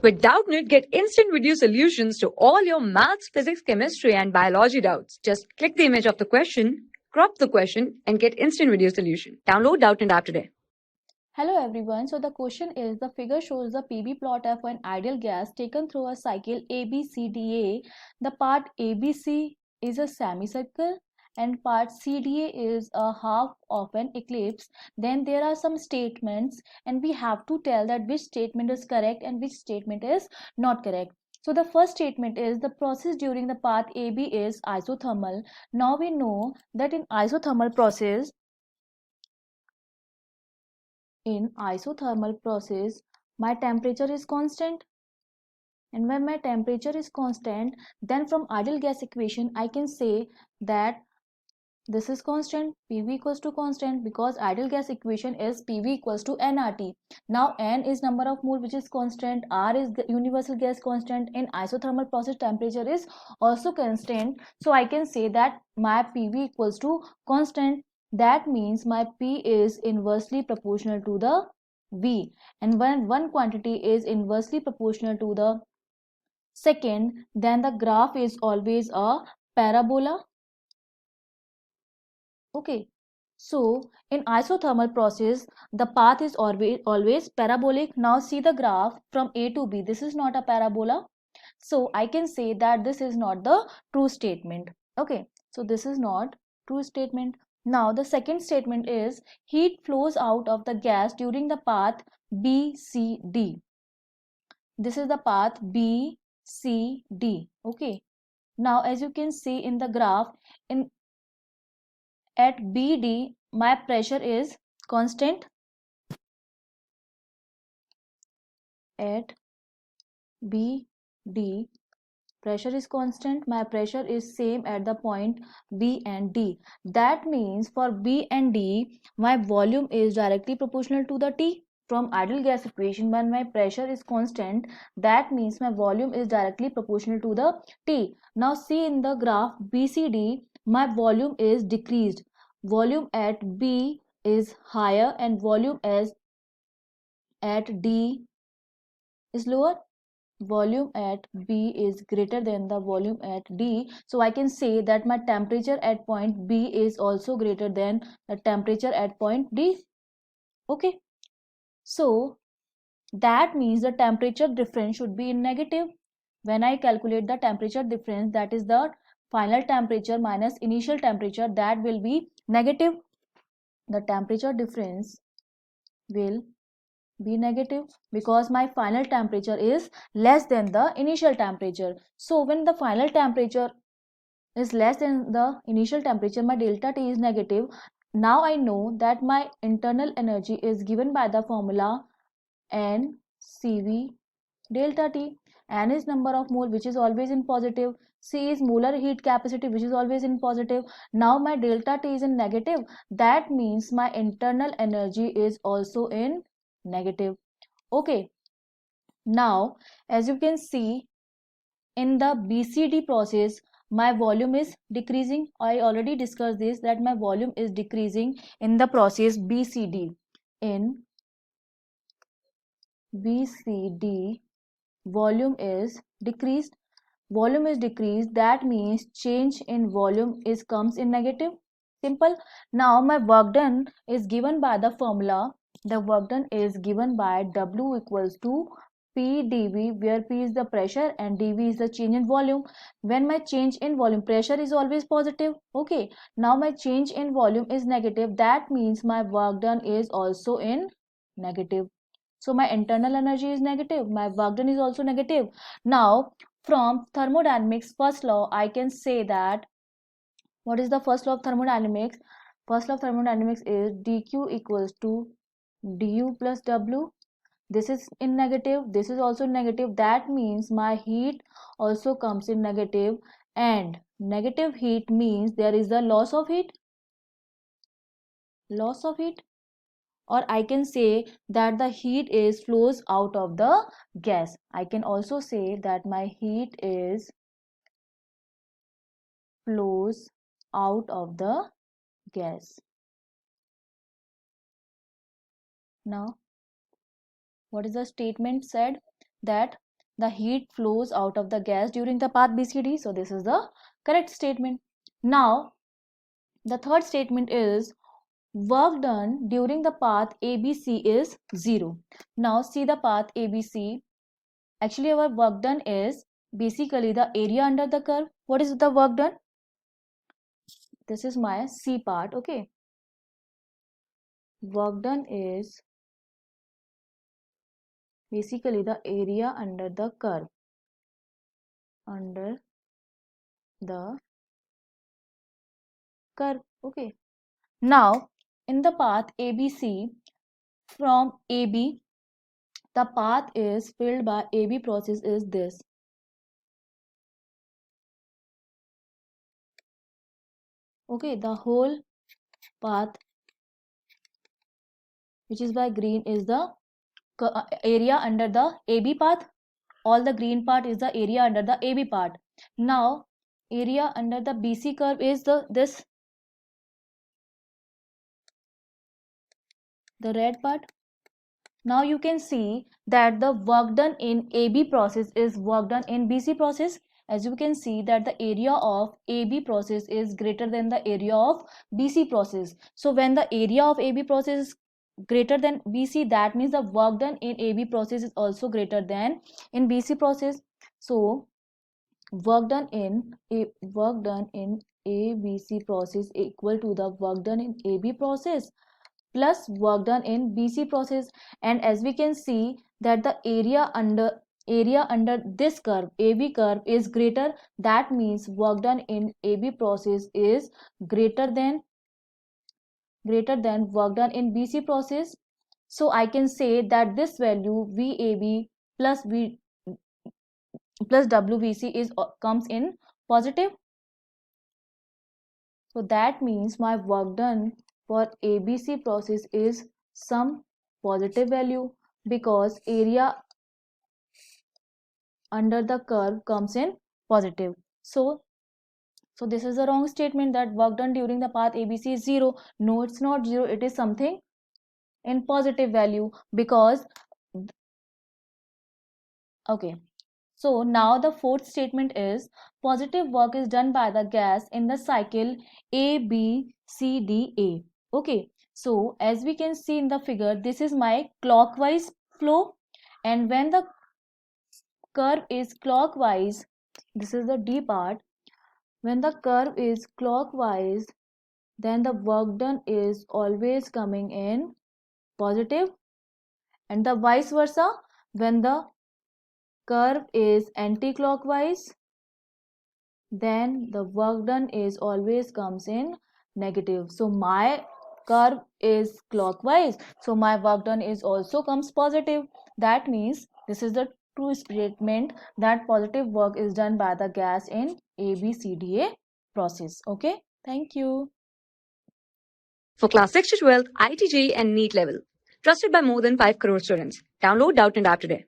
With Doubtnut, get instant video solutions to all your maths, physics, chemistry, and biology doubts. Just click the image of the question, crop the question, and get instant video solution. Download Doubtnut app today. Hello everyone. So the question is, the figure shows the PV plot of an ideal gas taken through a cycle ABCDA. The part ABC is a semicircle and part CDA is a half of an ellipse. Then there are some statements and we have to tell that which statement is correct and which statement is not correct. So the first statement is, the process during the path AB is isothermal. Now we know that in isothermal process, my temperature is constant, and when my temperature is constant, then from ideal gas equation I can say that this is constant, PV equals to constant, because ideal gas equation is PV equals to nRT. Now N is number of mole which is constant, R is universal gas constant. In isothermal process temperature is also constant, so I can say that my PV equals to constant. That means my P is inversely proportional to the V, and when one quantity is inversely proportional to the second, then the graph is always a parabola. Okay, so in isothermal process, the path is always parabolic. Now see the graph from A to B. This is not a parabola. So I can say that this is not the true statement. Okay, so this is not true statement. Now the second statement is, heat flows out of the gas during the path BCD. This is the path BCD. Okay, now as you can see in the graph, in at BD my pressure is constant. At BD pressure is constant, my pressure is same at the point B and D. That means for B and D my volume is directly proportional to the T. From ideal gas equation, when my pressure is constant, that means my volume is directly proportional to the T. Now see in the graph BCD, my volume is decreased. Volume at B is higher and volume as at D is lower. Volume at B is greater than the volume at D. So I can say that my temperature at point B is also greater than the temperature at point D. Okay. So that means the temperature difference should be in negative. When I calculate the temperature difference, that is the final temperature minus initial temperature, that will be negative. The temperature difference will be negative because my final temperature is less than the initial temperature. So when the final temperature is less than the initial temperature, my delta T is negative. Now I know that my internal energy is given by the formula NCV delta T. N is number of mole which is always in positive. C is molar heat capacity which is always in positive. Now my delta T is in negative. That means my internal energy is also in negative. Okay, now as you can see in the BCD process, my volume is decreasing. I already discussed this, that my volume is decreasing in the process BCD. In BCD, volume is decreased. Volume is decreased, that means change in volume is comes in negative. Simple. Now my work done is given by the formula. The work done is given by W equals to P dV, where P is the pressure and dV is the change in volume. When my change in volume, pressure is always positive. Okay, now my change in volume is negative. That means my work done is also in negative. So my internal energy is negative, my work done is also negative. Now from thermodynamics first law, I can say that, what is the first law of thermodynamics? First law of thermodynamics is dq equals to du plus w. This is in negative, this is also negative. That means my heat also comes in negative, and negative heat means there is a loss of heat. Loss of heat. Or I can say that the heat is flows out of the gas. I can also say that my heat is flows out of the gas. Now, what is the statement said? That the heat flows out of the gas during the path BCD. So this is the correct statement. Now the third statement is work done during the path ABC is 0. Now see the path ABC. Actually our work done is basically the area under the curve. What is the work done? This is my C part. Okay, work done is basically the area under the curve, under the curve. Okay, now in the path ABC, from AB the path is filled by AB process is this. Okay, the whole path which is by green is the area under the AB path. All the green part is the area under the AB part. Now area under the BC curve is the red part. Now you can see that the work done in AB process is work done in BC process. As you can see that the area of AB process is greater than the area of BC process. So when the area of AB process is greater than BC, that means the work done in AB process is also greater than in BC process. So work done in ABC process equal to the work done in AB process plus work done in BC process. And as we can see that the area under this curve, AB curve, is greater, that means work done in AB process is greater than work done in BC process. So I can say that this value VAB plus WBC is comes in positive. So that means my work done for ABC process is some positive value because area under the curve comes in positive. So this is a wrong statement that work done during the path ABC is 0. No, it's not 0. It is something in positive value because okay. So now the fourth statement is positive work is done by the gas in the cycle ABCDA. Okay, so as we can see in the figure, this is my clockwise flow, and when the curve is clockwise, this is the D part. When the curve is clockwise, then the work done is always coming in positive, and the vice versa. When the curve is anti-clockwise, then the work done is always comes in negative. So my curve is clockwise, so my work done is also comes positive. That means this is the true statement that positive work is done by the gas in ABCDA process. Okay, thank you. For class 6 to 12, IIT JEE and NEET level. Trusted by more than 5 crore students. Download Doubtnut App today.